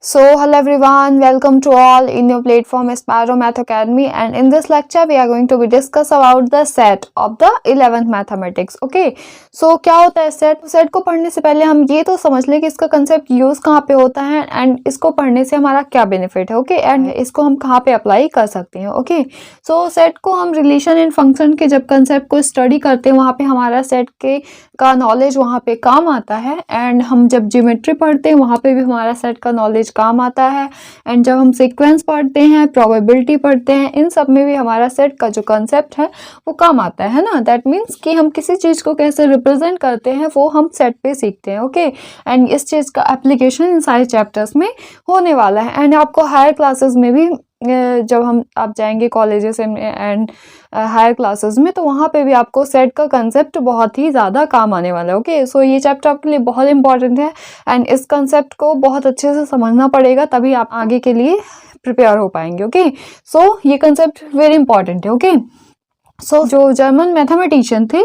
So, hello everyone, welcome to all in your platform Aspiro Math Academy, and in this lecture we are going to be discuss about the set of the 11th mathematics. Okay, so क्या होता है set को पढ़ने से पहले हम ये तो समझ लें कि इसका कंसेप्ट यूज कहाँ पे होता है एंड इसको पढ़ने से हमारा क्या बेनिफिट है. ओके, एंड इसको हम कहाँ पे अप्लाई कर सकते हैं. ओके, सो सेट को हम रिलेशन एंड फंक्शन के जब कंसेप्ट को स्टडी करते हैं वहाँ पे हमारा सेट के का नॉलेज वहाँ पे काम आता है, एंड हम जब ज्योमेट्री पढ़ते हैं वहाँ पे भी हमारा सेट का नॉलेज काम आता है, एंड जब हम सीक्वेंस पढ़ते हैं, प्रोबेबिलिटी पढ़ते हैं, इन सब में भी हमारा सेट का जो कंसेप्ट है वो काम आता है ना. दैट मीन्स कि हम किसी चीज़ को कैसे रिप्रेजेंट करते हैं वो हम सेट पे सीखते हैं. ओके, एंड इस चीज़ का एप्लीकेशन इन सारे चैप्टर्स में होने वाला है, एंड आपको हायर क्लासेस में भी जब आप जाएंगे कॉलेजेस एंड हायर क्लासेस में, तो वहाँ पे भी आपको सेट का कंसेप्ट बहुत ही ज़्यादा काम आने वाला है. ओके, सो ये चैप्टर आपके लिए बहुत इंपॉर्टेंट है, एंड इस कंसेप्ट को बहुत अच्छे से समझना पड़ेगा, तभी आप आगे के लिए प्रिपेयर हो पाएंगे. ओके, सो ये कंसेप्ट वेरी इंपॉर्टेंट है. ओके, सो जो जर्मन मैथमेटिशियन थे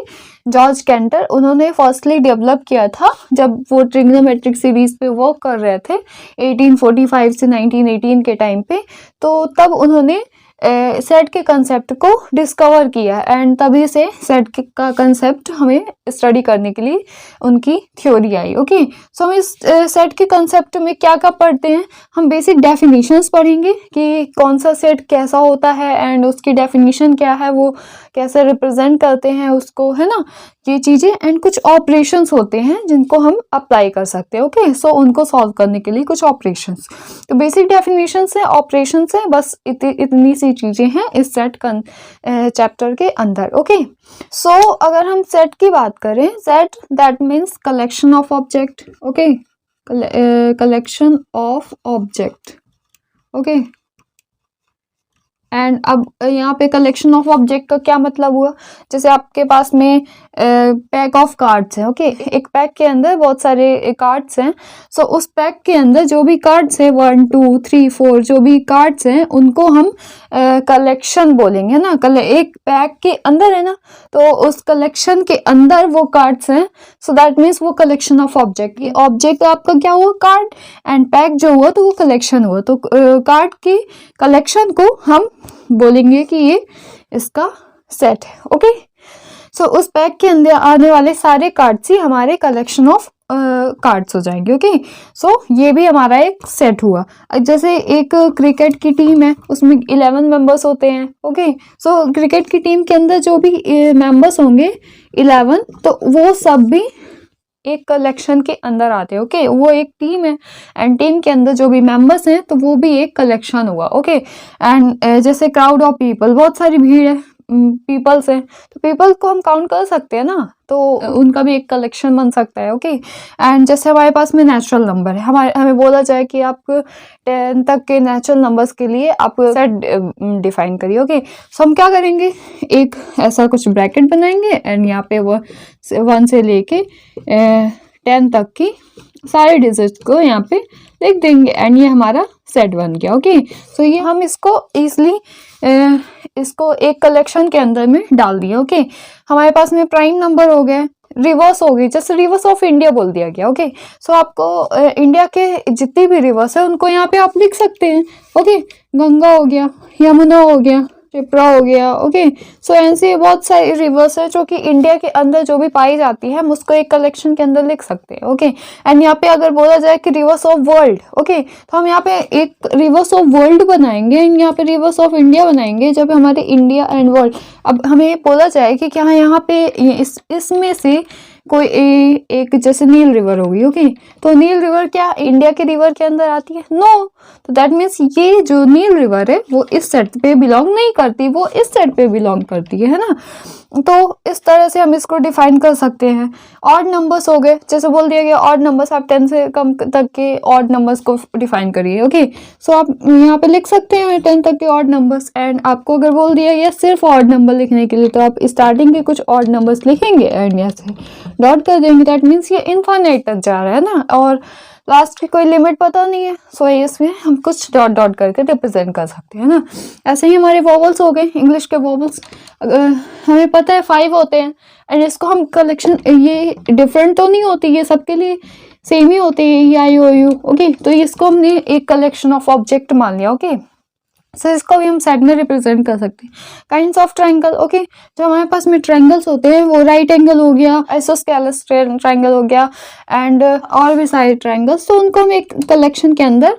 जॉर्ज कैंटर, उन्होंने फर्स्टली डेवलप किया था जब वो ट्रिग्नोमेट्रिक सीरीज पे वर्क कर रहे थे 1845 से 1918 के टाइम पे. तो तब उन्होंने सेट के कंसेप्ट को डिस्कवर किया, एंड तभी से सेट का कंसेप्ट हमें स्टडी करने के लिए उनकी थ्योरी आई. ओके, सो हम इस सेट के कंसेप्ट में क्या क्या पढ़ते हैं, हम बेसिक डेफिनेशंस पढ़ेंगे कि कौन सा सेट कैसा होता है एंड उसकी डेफिनेशन क्या है, वो कैसे रिप्रेजेंट करते हैं उसको, है ना, ये चीज़ें. एंड कुछ ऑपरेशंस होते हैं जिनको हम अप्लाई कर सकते हैं. ओके, सो उनको सॉल्व करने के लिए कुछ ऑपरेशंस, तो बेसिक डेफिनेशन से ऑपरेशन से बस इतनी सी चीज़ें हैं इस सेट चैप्टर के अंदर. ओके, सो अगर हम सेट की बात करें, set that means collection of object. Okay, collection of object. Okay, and अब यहाँ पे कलेक्शन ऑफ ऑब्जेक्ट का क्या मतलब हुआ, जैसे आपके पास में पैक ऑफ कार्ड्स है. ओके, एक पैक के अंदर बहुत सारे कार्ड्स हैं. सो उस पैक के अंदर जो भी कार्ड्स हैं 1 2 3 4 जो भी कार्ड्स हैं उनको हम कलेक्शन बोलेंगे ना. एक पैक के अंदर है ना, तो उस कलेक्शन के अंदर वो कार्ड्स हैं, सो दैट मीन्स वो कलेक्शन ऑफ ऑब्जेक्ट. ये ऑब्जेक्ट आपका क्या हुआ, कार्ड, एंड पैक जो हुआ तो वो कलेक्शन हुआ. तो कार्ड की कलेक्शन को हम बोलेंगे कि ये इसका सेट है. ओके, सो उस पैक के अंदर आने वाले सारे कार्ड्स ही हमारे कलेक्शन ऑफ कार्ड्स हो जाएंगे. ओके, सो ये भी हमारा एक सेट हुआ. जैसे एक क्रिकेट की टीम है, उसमें 11 मेंबर्स होते हैं. ओके, सो क्रिकेट की टीम के अंदर जो भी मेंबर्स होंगे 11, तो वो सब भी एक कलेक्शन के अंदर आते हैं. ओके, वो एक टीम है, एंड टीम के अंदर जो भी मेंबर्स हैं तो वो भी एक कलेक्शन हुआ. ओके, एंड जैसे क्राउड ऑफ पीपल, बहुत सारी भीड़ है पीपल्स है, तो पीपल को हम काउंट कर सकते हैं ना, तो उनका भी एक कलेक्शन बन सकता है. ओके, एंड जैसे हमारे पास में नेचुरल नंबर है, हमें बोला जाए कि आप 10 तक के नेचुरल नंबर्स के लिए आप सेट डिफाइन करिए. ओके, सो हम क्या करेंगे, एक ऐसा कुछ ब्रैकेट बनाएंगे, एंड यहाँ पे वो 1 से लेके 10 तक की सारे डिजिट्स को यहाँ पे लिख देंगे, एंड ये हमारा सेट बन गया. ओके, सो ये हम इसको ईजिली इसको एक कलेक्शन के अंदर में डाल दिया. ओके, हमारे पास में प्राइम नंबर हो गए, रिवर्स हो गई, जैसे रिवर्स ऑफ इंडिया बोल दिया गया. ओके, सो आपको इंडिया के जितनी भी रिवर्स है उनको यहाँ पे आप लिख सकते हैं. ओके, गंगा हो गया, यमुना हो गया, क्षिप्रा हो गया. ओके, सो ऐसे बहुत सारी रिवर्स है जो कि इंडिया के अंदर जो भी पाई जाती है, हम उसको एक कलेक्शन के अंदर लिख सकते हैं. ओके, एंड यहाँ पे अगर बोला जाए कि रिवर्स ऑफ वर्ल्ड, ओके, तो हम यहाँ पे एक रिवर्स ऑफ वर्ल्ड बनाएंगे, एंड यहाँ पे रिवर्स ऑफ इंडिया बनाएंगे, जब हमारे इंडिया एंड वर्ल्ड. अब हमें बोला जाए कि क्या यहाँ पे इसमें से कोई एक जैसे नील रिवर होगी. ओके, तो नील रिवर क्या इंडिया के रिवर के अंदर आती है? नो. तो दैट मीन्स ये जो नील रिवर है वो इस सेट पे बिलोंग नहीं करती, वो इस सेट पे बिलोंग करती है ना. तो इस तरह से हम इसको डिफाइन कर सकते हैं. ऑड नंबर्स हो गए, जैसे बोल दिया गया ऑड नंबर्स, आप 10 से कम तक के ऑड नंबर्स को डिफाइन करिए. ओके, सो आप यहाँ पे लिख सकते हैं 10 तक के ऑड नंबर्स, एंड आपको अगर बोल दिया गया सिर्फ ऑड नंबर लिखने के लिए, तो आप स्टार्टिंग के कुछ ऑड नंबर्स लिखेंगे एंड यहाँ से डॉट कर देंगे. दैट मीन्स ये इनफाइनाइट तक जा रहा है ना, और लास्ट की कोई लिमिट पता नहीं है, सो इसमें हम कुछ डॉट डॉट करके रिप्रेजेंट कर सकते हैं ना. ऐसे ही हमारे वॉवल्स हो गए, इंग्लिश के वॉवल्स हमें पता है 5 होते हैं, एंड इसको हम कलेक्शन, ये डिफरेंट तो नहीं होती, ये सबके लिए सेम ही होते हैं ई आई ओ यू। ओके, तो इसको हमने एक कलेक्शन ऑफ ऑब्जेक्ट मान लिया। ओके, सो इसको भी हम सेट में रिप्रेजेंट कर सकते हैं। काइंड्स ऑफ ट्रायंगल, ओके, जो हमारे पास में ट्रायंगल्स होते हैं वो राइट एंगल हो गया, आइसोस्केलस ट्रायंगल हो गया, एंड और भी सारे ट्रायंगल्स, तो उनको हम एक कलेक्शन के अंदर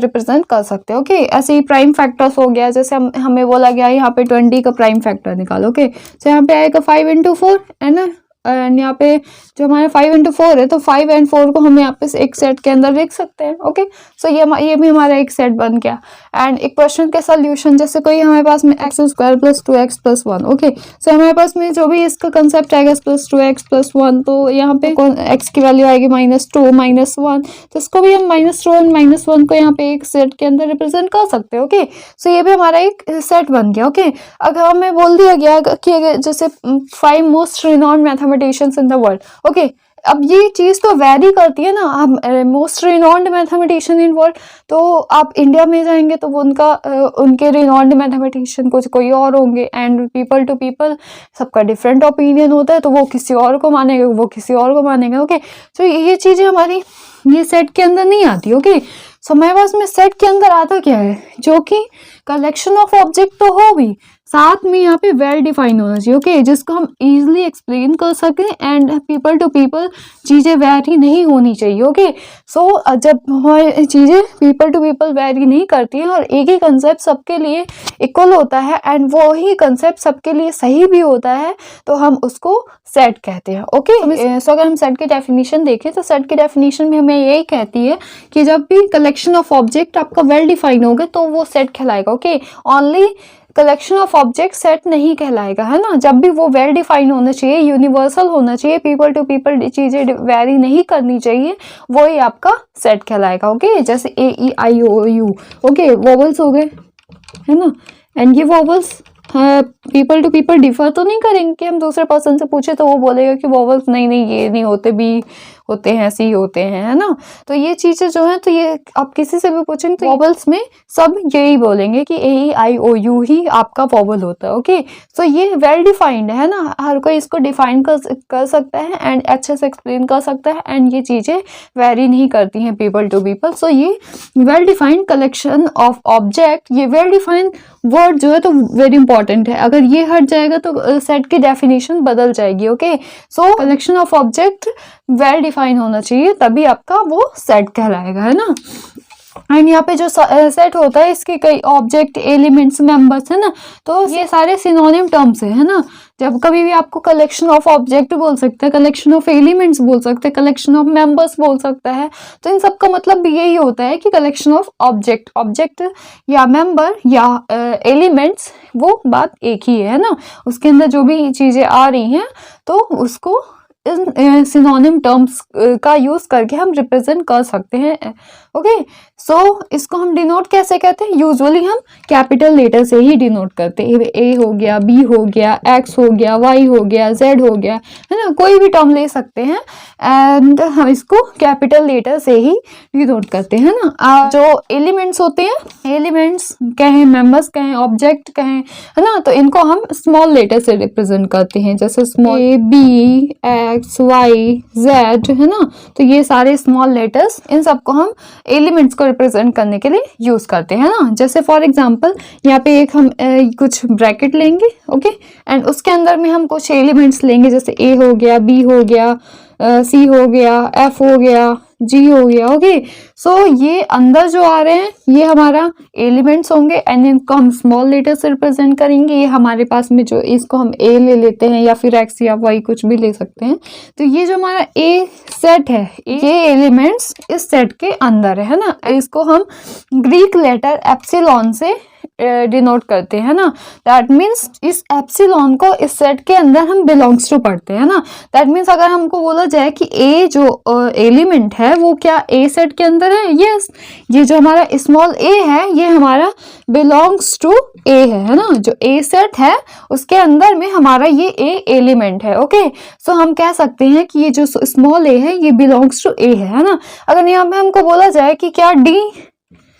रिप्रेजेंट कर सकते हैं। ओके, ऐसे ही प्राइम फैक्टर्स हो गया, जैसे हमें बोला गया यहाँ पे 20 का प्राइम फैक्टर निकालो। ओके, तो यहाँ पे आएगा 5 into 4 है ना, एंड यहाँ पे जो हमारे 5 into 4 है, तो 5 and 4 को हम यहाँ पे एक सेट के अंदर लिख सकते हैं। ओके, सो ये भी हमारा एक सेट बन गया। एंड एक क्वेश्चन के सोल्यूशन, जैसे कोई हमारे पास में x² + 2x + 1। ओके, सो हमारे पास में जो भी इसका कंसेप्ट आएगा +2x + 1, तो यहाँ पे x की वैल्यू आएगी -2 -1, तो इसको भी हम -2 और -1 को यहाँ पे एक सेट के अंदर रिप्रेजेंट कर सकते हैं। ओके, सो ये भी हमारा एक सेट बन गया। ओके, अगर हमें बोल दिया गया कि जैसे 5 most renowned mathematicians in the world. Okay, अब ये चीज तो वेरी करती है ना, हम most renowned mathematician in world, तो आप इंडिया में जाएंगे तो वो उनके रिनॉन्ड मैथमेटिशियन कुछ कोई और होंगे, एंड पीपल टू पीपल सबका डिफरेंट ओपिनियन होता है, तो वो किसी और को मानेगा, वो किसी और को मानेगा। ओके, तो ये चीजें हमारी ये सेट के अंदर नहीं आती। ओके, सो हमारे पास में सेट के अंदर आता क्या है, जो कि कलेक्शन ऑफ ऑब्जेक्ट तो हो भी, साथ में यहाँ पे वेल डिफाइन होना चाहिए। ओके, जिसको हम इजीली एक्सप्लेन कर सकें, एंड पीपल टू पीपल चीज़ें वेरी नहीं होनी चाहिए। ओके, सो जब हमारी चीज़ें पीपल टू पीपल वेरी नहीं करती हैं और एक ही कंसेप्ट सबके लिए इक्वल होता है, एंड वो ही कंसेप्ट सबके लिए सही भी होता है, तो हम उसको सेट कहते हैं। ओके, सो अगर हम सेट की डेफिनेशन देखें, तो सेट की डेफिनेशन में हमें यही कहती है कि जब भी कलेक्शन ऑफ ऑब्जेक्ट आपका वेल डिफाइन होगा तो वो सेट कहलाएगा। Okay, only collection of object set नहीं कहलाएगा, है ना, जब भी वो वेल डिफाइन होना चाहिए, यूनिवर्सल होना चाहिए, पीपल टू पीपल चीजें वेरी नहीं करनी चाहिए, वो ही आपका सेट कहलाएगा। ओके, जैसे A E I O U, okay, vowels हो गए, है ना, एंड ये vowels people to people differ तो नहीं करेंगे कि हम दूसरे पर्सन से पूछे तो वो बोलेगा कि वोवल्स नहीं ये नहीं होते, भी होते हैं, ऐसे ही होते हैं, है ना। तो ये चीजें जो हैं, तो ये आप किसी से भी पूछेंगे तो वोवल्स में सब यही बोलेंगे कि ए ई आई ओ यू ही आपका वोवल होता है। ओके, सो ये वेल डिफाइंड है ना, हर कोई इसको डिफाइन कर सकता है, एंड अच्छे से एक्सप्लेन कर सकता है, एंड ये चीजें वेरी नहीं करती हैं पीपल टू पीपल। सो ये well defined collection of object, ये वेल डिफाइंड वर्ड जो है तो वेरी इंपॉर्टेंट है, अगर ये हट जाएगा तो सेट की डेफिनेशन बदल जाएगी। Okay, so collection of object well define होना चाहिए, तभी आपका वो सेट कहलाएगा, है ना। एंड यहाँ पे जो सेट होता है, इसके कई ऑब्जेक्ट, एलिमेंट्स, मेंबर्स, है ना, तो ये सारे सिनोनिम टर्म्स है ना। जब कभी भी आपको कलेक्शन ऑफ ऑब्जेक्ट बोल सकते हैं, कलेक्शन ऑफ एलिमेंट्स बोल सकते हैं, कलेक्शन ऑफ मेंबर्स बोल सकता है, तो इन सब का मतलब भी यही होता है कि कलेक्शन ऑफ ऑब्जेक्ट या मेंबर या एलिमेंट्स, वो बात एक ही है ना। उसके अंदर जो भी चीजें आ रही हैं तो उसको इन सिनोनिम टर्म्स का यूज करके हम रिप्रेजेंट कर सकते हैं। ओके, सो इसको हम डिनोट कैसे करते हैं, यूजुअली हम कैपिटल लेटर से ही डिनोट करते हैं। ए हो गया, बी हो गया, एक्स हो गया, वाई हो गया, जेड हो गया, है ना, कोई भी टर्म ले सकते हैं, एंड हम इसको कैपिटल लेटर से ही डिनोट करते हैं ना। जो एलिमेंट्स होते हैं, एलिमेंट्स कहें, मेंबर्स कहें, ऑब्जेक्ट कहें, है ना, तो इनको हम स्मॉल लेटर से रिप्रेजेंट करते हैं, जैसे स्मॉल ए, बी, एक्स, वाई, जेड, है ना, तो ये सारे स्मॉल लेटर्स, इन सबको हम एलिमेंट्स को रिप्रेजेंट करने के लिए यूज करते हैं ना। जैसे फॉर एग्जांपल यहाँ पे एक हम कुछ ब्रैकेट लेंगे। ओके, एंड उसके अंदर में हम कुछ एलिमेंट्स लेंगे, जैसे ए हो गया, बी हो गया, सी हो गया, एफ हो गया, जी हो गया। ओके, सो ये अंदर जो आ रहे हैं ये हमारा एलिमेंट्स होंगे, एंड इनको हम स्मॉल लेटर से रिप्रेजेंट करेंगे। ये हमारे पास में जो, इसको हम ए ले लेते हैं, या फिर एक्स या वाई कुछ भी ले सकते हैं। तो ये जो हमारा ए सेट है, ये एलिमेंट्स इस सेट के अंदर है ना। इसको हम ग्रीक लेटर एप्सिलॉन से डिनोट करते हैं ना। दैट मीन्स इस एप्सिलॉन को इस सेट के अंदर हम बिलोंग्स टू पढ़ते हैं ना। दैट मीन्स अगर हमको बोला जाए कि ए जो एलिमेंट है वो क्या ए सेट के अंदर है, यस, ये जो हमारा स्मॉल ए है ये हमारा बिलोंग्स टू ए है ना। जो ए सेट है उसके अंदर में हमारा ये ए एलिमेंट है। ओके, सो हम कह सकते हैं कि ये जो स्मॉल ए है ये बिलोंग्स टू ए है ना। अगर यहाँ पे हमको बोला जाए कि क्या डी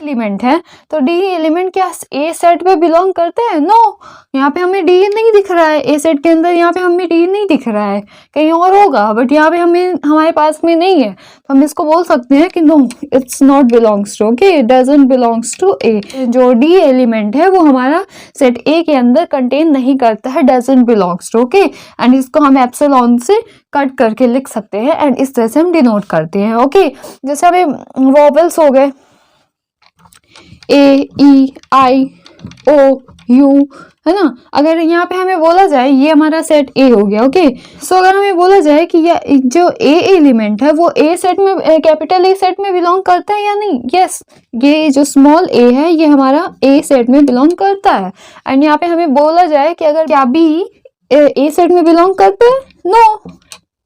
एलिमेंट है, तो डी एलिमेंट क्या ए सेट पे बिलोंग करते हैं? नो, यहाँ पे हमें डी नहीं दिख रहा है ए सेट के अंदर, यहाँ पे हमें डी नहीं दिख रहा है, कहीं और होगा, बट यहाँ पे हमें हमारे पास में नहीं है, तो हम इसको बोल सकते हैं कि no, it's not belongs to, okay, it doesn't belongs to A. जो डी एलिमेंट है वो हमारा सेट ए के अंदर कंटेन नहीं करता है, doesn't belongs to, okay, and इसको हम एप्सिलॉन से कट करके लिख सकते हैं एंड इस तरह से हम डिनोट करते हैं, ओके। जैसे अभी वोवेल्स हो गए ए, ई, आई, ओ, यू, है ना। अगर यहाँ पे हमें बोला जाए ये हमारा सेट ए हो गया, ओके। सो अगर हमें बोला जाए कि ये जो ए एलिमेंट है वो ए सेट में, कैपिटल ए सेट में बिलोंग करता है या नहीं, यस, ये जो स्मॉल ए है ये हमारा ए सेट में बिलोंग करता है। एंड यहाँ पे हमें बोला जाए कि अगर क्या बी ए सेट में बिलोंग करते हैं, नो,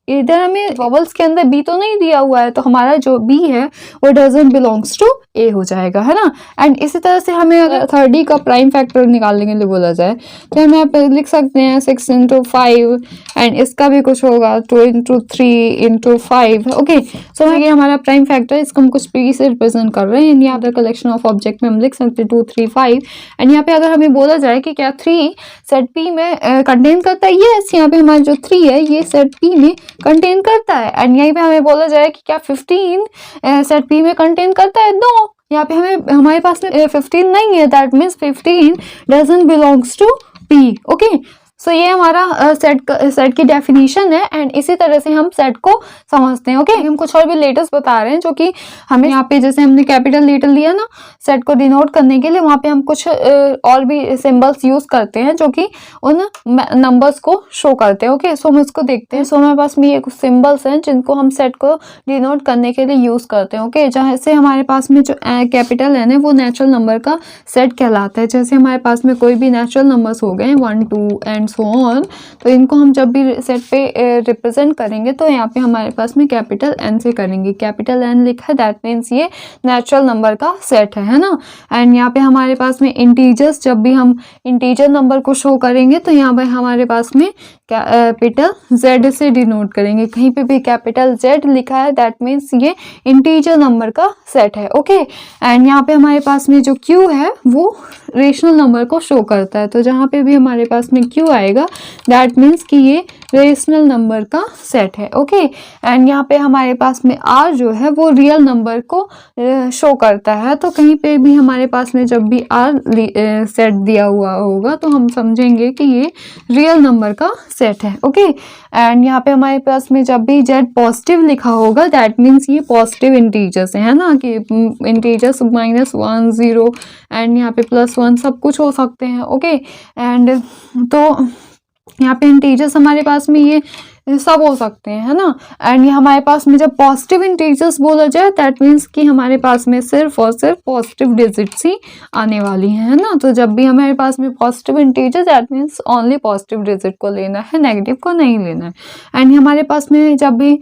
इधर हमें वॉवल्स के अंदर बी तो नहीं दिया हुआ है, तो हमारा जो बी है वो डजंट बिलोंग्स टू ए हो जाएगा, है ना। एंड इसी तरह से हमें अगर थर्ड डी का प्राइम फैक्टर निकालने के लिए बोला जाए तो हम यहाँ पे लिख सकते हैं 6 × 5 एंड इसका भी कुछ होगा 2 × 3 × 5, ओके। सो ये हमारा प्राइम फैक्टर, इसको हम कुछ पी से रिप्रेजेंट कर रहे हैं, यहाँ पे कलेक्शन ऑफ ऑब्जेक्ट में हम लिख सकते हैं 2, 3, 5। एंड यहाँ पे अगर हमें बोला जाए कि क्या 3 सेट पी में कंटेन करता है, यस, यहाँ पे हमारा जो 3 है ये सेट पी में कंटेन करता है। एंड यहीं पे हमें बोला जाए कि क्या 15 सेट पी में कंटेन करता है, नो, यहाँ पे हमारे पास में 15 नहीं है, that means 15 doesn't belongs to P, okay. So ये हमारा सेट की डेफिनेशन है एंड इसी तरह से हम सेट को समझते हैं, ओके। हम कुछ और भी लेटर्स बता रहे हैं जो कि हमें यहाँ पे, जैसे हमने कैपिटल लेटर लिया ना सेट को डिनोट करने के लिए, वहाँ पे हम कुछ और भी सिंबल्स यूज करते हैं जो कि उन नंबर्स को शो करते हैं, ओके। सो हम इसको देखते हैं। सो हमारे पास में ये कुछ सिंबल्स हैं जिनको हम सेट को डिनोट करने के लिए यूज करते हैं, ओके। जैसे हमारे पास में जो कैपिटल एन है वो नेचुरल नंबर का सेट कहलाता है। जैसे हमारे पास में कोई भी नेचुरल नंबर्स हो गए 1, 2 एंड सो ऑन, तो इनको हम जब भी सेट पे रिप्रेजेंट करेंगे तो यहाँ पे हमारे पास में कैपिटल एन से करेंगे। कैपिटल एन लिखा है, दैट मीन्स ये नेचुरल नंबर का सेट है ना। एंड यहाँ पे हमारे पास में इंटीजर्स, जब भी हम इंटीजर नंबर को शो करेंगे तो यहाँ पे हमारे पास में कैपिटल जेड से डिनोट करेंगे। कहीं पे भी कैपिटल जेड लिखा है, दैट मीन्स ये इंटीजर नंबर का सेट है, ओके। एंड यहाँ पे हमारे पास में जो क्यू है वो रेशनल नंबर को शो करता है, तो जहाँ पे भी हमारे पास में क्यू आएगा दैट मीन्स कि ये रेशनल नंबर का सेट है, ओके। एंड यहाँ पे हमारे पास में आर जो है वो रियल नंबर को शो करता है, तो कहीं पे भी हमारे पास में जब भी आर सेट दिया हुआ होगा तो हम समझेंगे कि ये रियल नंबर का सेट है, ओके। एंड यहाँ पे हमारे पास में जब भी जेड पॉजिटिव लिखा होगा दैट मीन्स ये पॉजिटिव इंटीजर्स है ना, कि इंटीजर्स -1, 0 एंड यहाँ पे +1 सब कुछ हो सकते हैं, ओके। एंड तो यहाँ पे इंटीजर्स हमारे पास में ये सब हो सकते हैं, है ना। एंड ये हमारे पास में जब पॉजिटिव इंटीजर्स बोला जाए दैट मीन्स कि हमारे पास में सिर्फ और सिर्फ पॉजिटिव डिजिट्स ही आने वाली हैं, है ना। तो जब भी हमारे पास में positive integer that means only positive digit को लेना है, नेगेटिव को नहीं लेना है। एंड हमारे पास में जब भी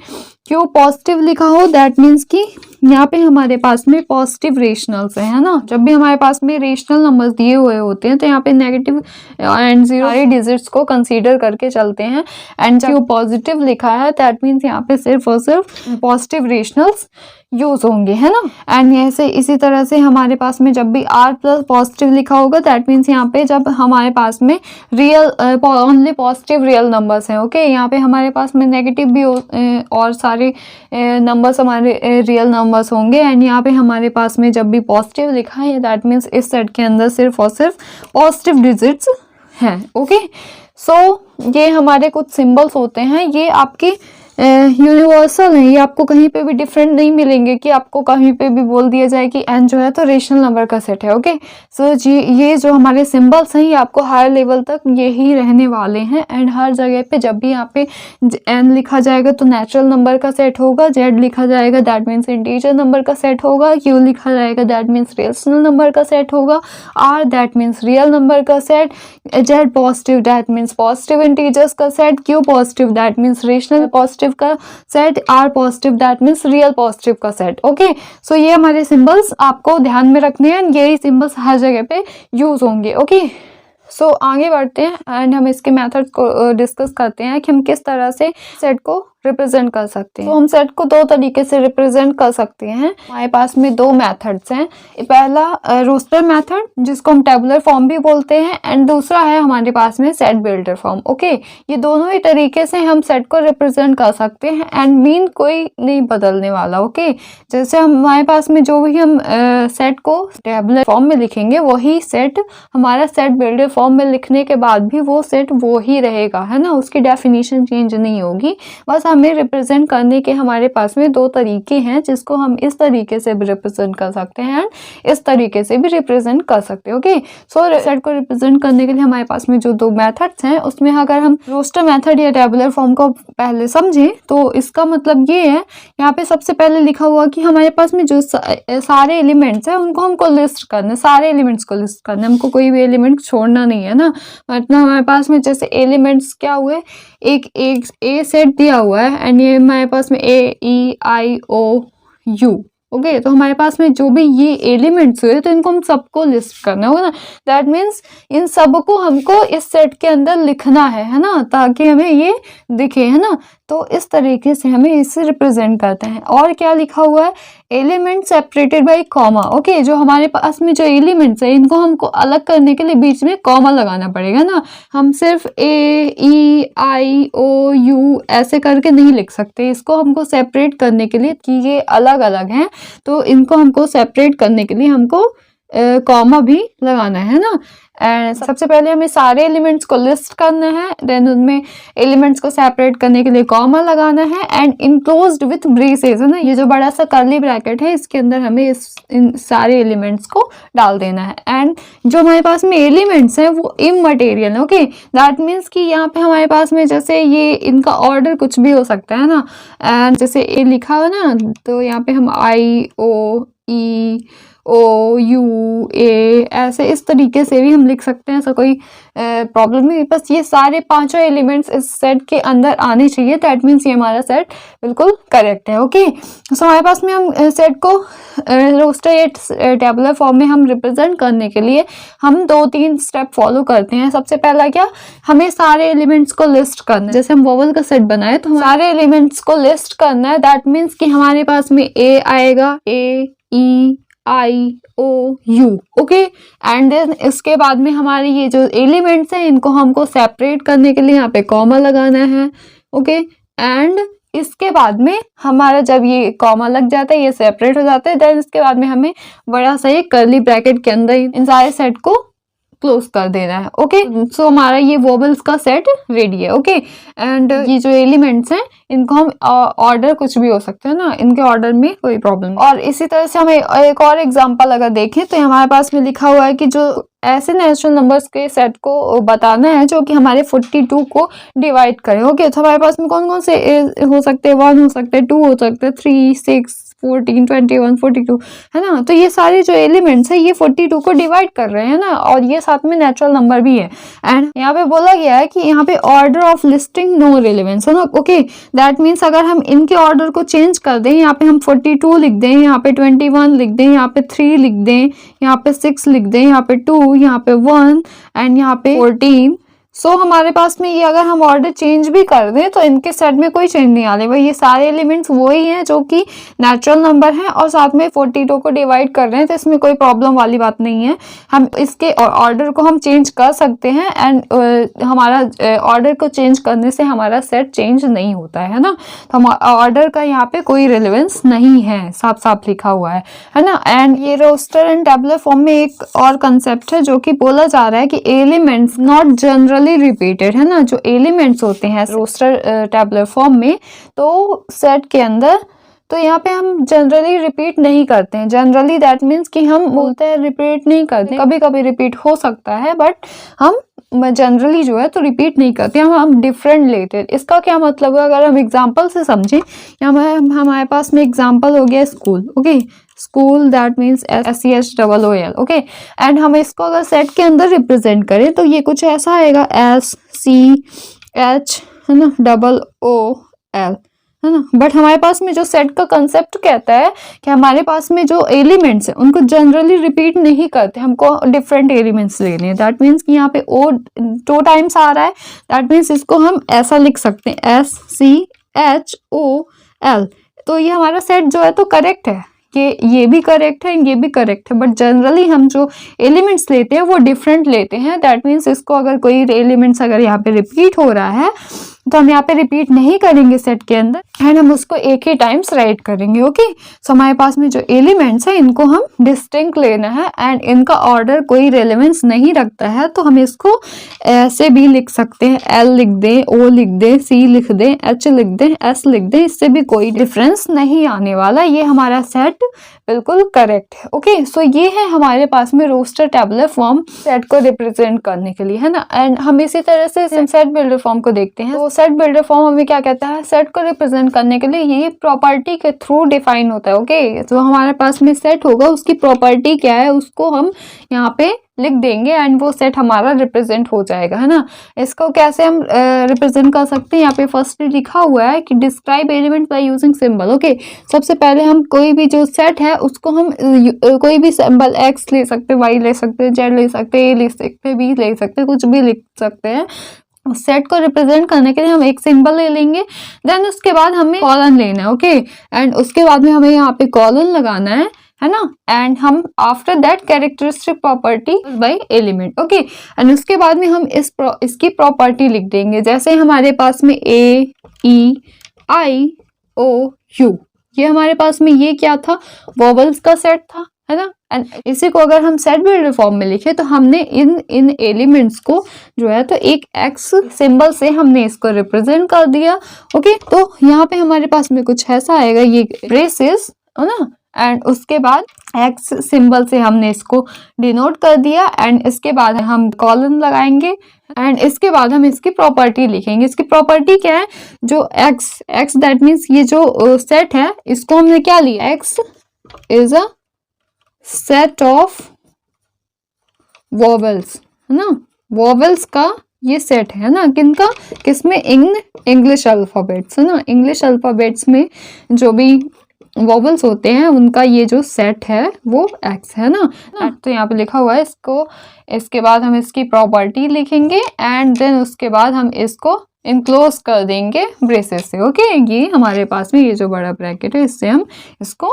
क्यों पॉजिटिव लिखा हो दैट मीन्स कि यहाँ पे हमारे पास में पॉजिटिव रेशनल्स है ना। जब भी हमारे पास में रेशनल नंबर्स दिए हुए होते हैं तो यहाँ पे नेगेटिव एंड 0 सारे डिजिट्स को कंसीडर करके चलते हैं। एंड जब पॉजिटिव लिखा है दैट मीन्स यहाँ पे सिर्फ और सिर्फ पॉजिटिव रेशनल्स यूज होंगे, है ना। एंड ऐसे इसी तरह से हमारे पास में जब भी r प्लस पॉजिटिव लिखा होगा दैट मीन्स यहाँ पे जब हमारे पास में real only positive real numbers हैं, ओके। यहाँ पे हमारे पास में नेगेटिव भी और सारे नंबर्स हमारे रियल नंबर्स होंगे। एंड यहाँ पे हमारे पास में जब भी पॉजिटिव लिखा है दैट मीन्स इस सेट के अंदर सिर्फ और सिर्फ पॉजिटिव डिजिट्स हैं, ओके। सो ये हमारे कुछ सिंबल्स होते हैं, ये आपके यूनिवर्सल है, ये आपको कहीं पे भी डिफरेंट नहीं मिलेंगे कि आपको कहीं पे भी बोल दिया जाए कि एन जो है तो रेशनल नंबर का सेट है, ओके। सो ये जो हमारे सिंबल्स हैं ये आपको हायर लेवल तक यही रहने वाले हैं। एंड हर जगह पे जब भी यहाँ पे एन लिखा जाएगा तो नेचुरल नंबर का सेट होगा, जेड लिखा जाएगा दैट मीन्स इंटीजर नंबर का सेट होगा, क्यू लिखा जाएगा दैट मीन्स रेशनल नंबर का सेट होगा, R that means real number का set, Z positive that means positive integers का set, Q positive that means rational positive का set, R positive that means real positive का set, okay. So ये हमारे symbols आपको ध्यान में रखने हैं, यही सिंबल्स हर जगह पे यूज होंगे, ओके। सो आगे बढ़ते हैं एंड हम इसके मेथड्स को डिस्कस करते हैं कि हम किस तरह से सेट को रिप्रेजेंट कर सकते हैं। तो हम सेट को दो तरीके से रिप्रेजेंट कर सकते हैं। हमारे पास में दो मेथड्स हैं। पहला रोस्टर मेथड जिसको हम टेबुलर फॉर्म भी बोलते हैं, एंड दूसरा है हमारे पास में सेट बिल्डर फॉर्म। ओके, ये दोनों ही तरीके से हम सेट को रिप्रेजेंट कर सकते हैं एंड मीन कोई नहीं बदलने वाला। ओके, जैसे हमारे पास में जो भी हम सेट को टेबुलर फॉर्म में लिखेंगे वही सेट हमारा सेट बिल्डर फॉर्म में लिखने के बाद भी वो सेट वो ही रहेगा, है ना, उसकी डेफिनेशन चेंज नहीं होगी। बस हमें रिप्रेजेंट करने के हमारे पास में दो तरीके हैं जिसको हम इस तरीके से भी रिप्रेजेंट कर सकते हैं एंड इस तरीके से भी रिप्रेजेंट कर सकते हैं। ओके, सो सेट को रिप्रेजेंट करने के लिए हमारे पास में जो दो मेथड्स हैं उसमें अगर हम रोस्टर मेथड या टेबुलर फॉर्म को पहले समझें तो इसका मतलब ये है, यहाँ पे सबसे पहले लिखा हुआ कि हमारे पास में जो सारे एलिमेंट्स हैं उनको हमको लिस्ट करना, सारे एलिमेंट्स को लिस्ट करना, हमको कोई भी एलिमेंट छोड़ना नहीं है ना। मतलब हमारे पास में जैसे एलिमेंट्स क्या हुए, एक ए सेट दिया हुआ है एंड ये हमारे पास में AEIOU। ओके, तो हमारे पास में जो भी ये एलिमेंट्स हुए तो इनको हम सबको लिस्ट करना होगा ना। दैट मीन्स इन सबको हमको इस सेट के अंदर लिखना है ना, ताकि हमें ये दिखे, है ना। तो इस तरीके से हमें इसे रिप्रेजेंट करते हैं। और क्या लिखा हुआ है, element separated by comma. Okay, जो हमारे पास में जो एलिमेंट्स है इनको हमको अलग करने के लिए बीच में कॉमा लगाना पड़ेगा ना। हम सिर्फ AEIOU ऐसे करके नहीं लिख सकते, इसको हमको सेपरेट करने के लिए कि ये अलग अलग हैं तो इनको हमको सेपरेट करने के लिए हमको कॉमा भी लगाना है ना। एंड सबसे पहले हमें सारे एलिमेंट्स को लिस्ट करना है, देन उनमें एलिमेंट्स को सेपरेट करने के लिए कॉमा लगाना है एंड इनक्लोज्ड विथ ब्रेसेस, है ना। ये जो बड़ा सा कर्ली ब्रैकेट है इसके अंदर हमें इन सारे एलिमेंट्स को डाल देना है। एंड जो हमारे पास में एलिमेंट्स हैं वो इममटेरियल है। ओके, दैट मीन्स कि यहाँ पे हमारे पास में जैसे ये इनका ऑर्डर कुछ भी हो सकता है ना। एंड जैसे ए लिखा हुआ ना तो यहाँ पे हम IOEOUA ऐसे इस तरीके से भी हम लिख सकते हैं, ऐसा कोई प्रॉब्लम नहीं। बस ये सारे पांचों एलिमेंट्स इस सेट के अंदर आने चाहिए, दैट मीन्स ये हमारा सेट बिल्कुल करेक्ट है। ओके, सो हमारे पास में हम सेट को रोस्टर या टेबुलर फॉर्म में हम रिप्रेजेंट करने के लिए हम 2-3 स्टेप फॉलो करते हैं। सबसे पहला क्या, हमें सारे एलिमेंट्स को लिस्ट करना है। जैसे हम वोवल का सेट बनाए तो सारे एलिमेंट्स को लिस्ट करना है। दैट मीन्स कि हमारे पास में ए आएगा, AEIOU। ओके, एंड देन इसके बाद में हमारे ये जो एलिमेंट्स हैं इनको हमको सेपरेट करने के लिए यहाँ पे कॉमा लगाना है। ओके, एंड इसके बाद में हमारा जब ये कॉमा लग जाता है, ये सेपरेट हो जाता है, देन इसके बाद में हमें बड़ा सा ये कर्ली ब्रैकेट के अंदर इन सारे सेट को क्लोज कर देना है। ओके, सो हमारा ये वोबल्स का सेट रेडी है। ओके, एंड ये जो एलिमेंट्स हैं इनको हम ऑर्डर कुछ भी हो सकते हैं ना, इनके ऑर्डर में कोई प्रॉब्लम नहीं। और इसी तरह से हमें एक और एग्जांपल अगर देखें तो हमारे पास में लिखा हुआ है कि जो ऐसे नेचुरल नंबर्स के सेट को बताना है जो कि हमारे 42 को डिवाइड करें। ओके, तो हमारे पास में कौन कौन से हो सकते हैं, 1 हो सकते हैं, 2 हो सकते हैं, 3, 6, 14, 21, 42, है ना। तो ये सारे जो एलिमेंट्स है ये 42 को डिवाइड कर रहे हैं ना, और ये साथ में नेचुरल नंबर भी है। एंड यहाँ पे बोला गया है कि यहाँ पे order of listing no relevance, है ना। ओके, दैट मीन्स अगर हम इनके ऑर्डर को चेंज कर दें, यहाँ पे हम 42 लिख दें, यहाँ पे 21 लिख दें, यहाँ पे 3 लिख दें, यहाँ पे 6 लिख दें, यहाँ पे 2, यहाँ पे 1 एंड यहाँ पे 14, सो हमारे पास में ये अगर हम ऑर्डर चेंज भी कर दें तो इनके सेट में कोई चेंज नहीं आने भाई, ये सारे एलिमेंट्स वही हैं जो कि नेचुरल नंबर हैं और साथ में 42 को डिवाइड कर रहे हैं, तो इसमें कोई प्रॉब्लम वाली बात नहीं है। हम इसके ऑर्डर को हम चेंज कर सकते हैं एंड हमारा ऑर्डर को चेंज करने से हमारा सेट चेंज नहीं होता है ना। तो हम ऑर्डर का यहाँ पे कोई रिलेवेंस नहीं है, साफ साफ लिखा हुआ है ना। एंड ये रोस्टर एंड टेबुलर फॉर्म में एक और कंसेप्ट है जो कि बोला जा रहा है कि एलिमेंट्स नॉट जनरली रिपीटेड, है ना। जो एलिमेंट्स होते हैं रोस्टर टेबुलर फॉर्म में तो सेट के अंदर, तो यहाँ पे हम जनरली रिपीट नहीं करते हैं। जनरली दैट मीन्स कि हम बोलते हैं रिपीट नहीं करते, कभी कभी रिपीट हो सकता है बट हम जनरली जो है तो रिपीट नहीं करते, हम डिफरेंट लेते हैं। इसका क्या मतलब है, अगर हम एग्जांपल से समझें, हमारे पास में एग्जांपल हो गया school. Okay, school that means SCHOOL। Okay, and हम इसको अगर सेट के अंदर रिप्रेजेंट करें तो ये कुछ ऐसा आएगा, SCH, है ना, OOL, है ना। बट हमारे पास में जो सेट का कंसेप्ट कहता है कि हमारे पास में जो एलिमेंट्स हैं उनको जनरली रिपीट नहीं करते, हमको डिफरेंट एलिमेंट्स लेने हैं। दैट मीन्स कि यहाँ पे O 2 टाइम्स आ रहा है, दैट मीन्स इसको हम ऐसा लिख सकते हैं, HOL। तो ये हमारा सेट जो है तो करेक्ट है, ये भी करेक्ट है, ये भी करेक्ट है, बट जनरली हम जो एलिमेंट्स लेते हैं वो डिफरेंट लेते हैं। दैट मीन्स इसको अगर कोई एलिमेंट्स अगर यहाँ पे रिपीट हो रहा है तो हम यहाँ पे रिपीट नहीं करेंगे सेट के अंदर, एंड हम उसको एक ही टाइम्स राइट करेंगे। ओके, सो हमारे पास में जो एलिमेंट्स है इनको हम डिस्टिंक्ट लेना है, एंड इनका ऑर्डर कोई रेलेवेंस नहीं रखता है, तो हम इसको ऐसे भी लिख सकते हैं, L लिख दें, O लिख दें, C लिख दें, H लिख दें, S लिख दें, इससे भी कोई डिफरेंस नहीं आने वाला। ये हमारा सेट बिल्कुल करेक्ट है। ओके, सो ये है हमारे पास में रोस्टर टेबुलर फॉर्म सेट को रिप्रेजेंट करने के लिए, है ना। एंड हम इसी तरह से सेट बिल्डर फॉर्म को देखते हैं। तो सेट बिल्डर फॉर्म हमें क्या कहता है, सेट को रिप्रेजेंट करने के लिए ये प्रॉपर्टी के थ्रू डिफाइन होता है। ओके, तो हमारे पास में सेट होगा, उसकी प्रॉपर्टी क्या है उसको हम यहाँ पे लिख देंगे, एंड वो सेट हमारा रिप्रेजेंट हो जाएगा, है ना। इसको कैसे हम रिप्रेजेंट कर सकते हैं, यहाँ पे फर्स्ट लिखा हुआ है कि describe element by using symbol. Okay, सबसे पहले हम कोई भी जो सेट है उसको हम कोई भी सिंबल x ले सकते हैं, y ले सकते हैं, z ले सकते हैं, a ले सकते हैं, b ले सकते हैं, कुछ भी लिख सकते हैं। सेट को रिप्रेजेंट करने के लिए हम एक सिंबल ले लेंगे, देन उसके बाद हमें कॉलन लेना है। ओके, एंड उसके बाद में हमें यहाँ पे कॉलन लगाना है ना, एंड हम after that characteristic property bye element. Okay, and उसके बाद में हम इसकी प्रॉपर्टी लिख देंगे, जैसे हमारे पास में A E I O U, ये हमारे पास में ये क्या था, वोवेल्स का सेट था, है ना। एंड इसी को अगर हम सेट बिल्डर फॉर्म में लिखे तो हमने इन एलिमेंट्स को जो है तो एक एक्स सिंबल से हमने इसको रिप्रेजेंट कर दिया। ओके, तो यहाँ पे हमारे पास में कुछ ऐसा आएगा, ये ब्रेसेस है ना, एंड उसके बाद एक्स सिंबल से हमने इसको डिनोट कर दिया, एंड इसके बाद हम कॉलन लगाएंगे, एंड इसके बाद हम इसकी प्रॉपर्टी लिखेंगे। इसकी प्रॉपर्टी क्या है, जो एक्स दैट मीन्स ये जो सेट है इसको हमने क्या लिया, x is a set of vowels, है ना, वोवेल्स का ये सेट है ना, किनका, किसमें, इंग्लिश अल्फाबेट्स, है ना। इंग्लिश अल्फाबेट्स में जो भी वोवेल्स होते हैं उनका ये जो सेट है वो x है ना। तो यहाँ पे लिखा हुआ है इसको, इसके बाद हम इसकी प्रॉपर्टी लिखेंगे, एंड देन उसके बाद हम इसको इनक्लोज कर देंगे ब्रेसेस से। ओके, ये हमारे पास में ये जो बड़ा ब्रैकेट है इससे हम इसको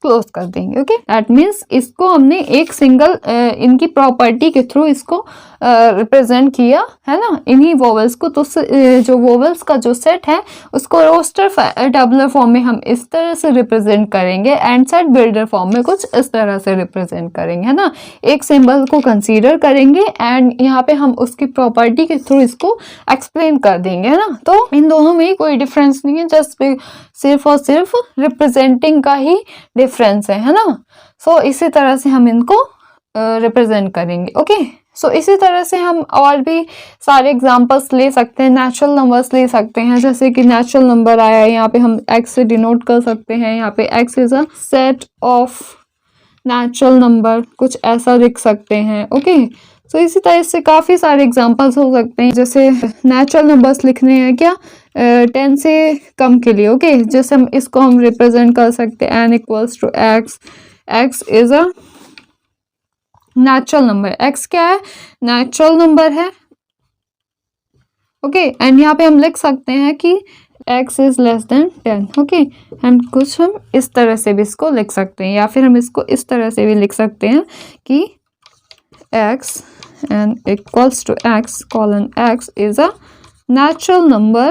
क्लोज कर देंगे। ओके, दैट मीन्स इसको हमने एक सिंगल इनकी प्रॉपर्टी के थ्रू इसको रिप्रेजेंट किया, है ना, इन्हीं वोवेल्स को। तो जो वोवेल्स का जो सेट है उसको रोस्टर टेबुलर फॉर्म में हम इस तरह से रिप्रेजेंट करेंगे, एंड सेट बिल्डर फॉर्म में कुछ इस तरह से रिप्रेजेंट करेंगे, है ना। एक सिंबल को कंसीडर करेंगे, एंड यहाँ पे हम उसकी प्रॉपर्टी के थ्रू इसको एक्सप्लेन कर देंगे, है ना। तो इन दोनों में कोई डिफरेंस नहीं है, जस्ट सिर्फ और सिर्फ रिप्रेजेंटिंग का ही डिफरेंस है ना। सो इसी तरह से हम इनको रिप्रेजेंट करेंगे। ओके, सो इसी तरह से हम और भी सारे एग्जांपल्स ले सकते हैं, नेचुरल नंबर्स ले सकते हैं, जैसे कि नेचुरल नंबर आया है यहाँ पे हम x से डिनोट कर सकते हैं, यहाँ पे x is a set of natural number, कुछ ऐसा लिख सकते हैं। ओके, सो इसी तरह से काफ़ी सारे एग्जांपल्स हो सकते हैं, जैसे नेचुरल नंबर्स लिखने हैं क्या 10 से कम के लिए। ओके, जैसे हम इसको हम रिप्रेजेंट कर सकते हैं n equals to x, x is a natural number, x क्या है, नेचुरल नंबर है। ओके, एंड यहाँ पे हम लिख सकते हैं कि x is less than 10। Okay, and कुछ हम इस तरह से भी इसको लिख सकते हैं, या फिर हम इसको इस तरह से भी लिख सकते हैं कि x and equals to x colon x is a natural number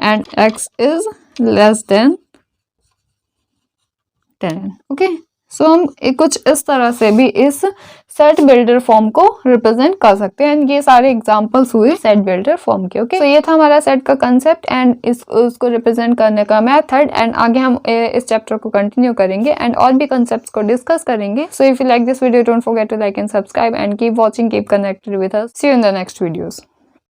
and x is less than 10। Okay, सो हम कुछ इस तरह से भी इस सेट बिल्डर फॉर्म को रिप्रेजेंट कर सकते हैं, एंड ये सारे एग्जांपल्स हुए सेट बिल्डर फॉर्म के। ओके, तो ये था हमारा सेट का कंसेप्ट एंड उसको रिप्रेजेंट करने का मेथड, एंड आगे हम इस चैप्टर को कंटिन्यू करेंगे एंड और भी कंसेप्ट्स को डिस्कस करेंगे। So if you like this video don't forget to like and subscribe and keep watching, keep connected with us. See you in the next videos.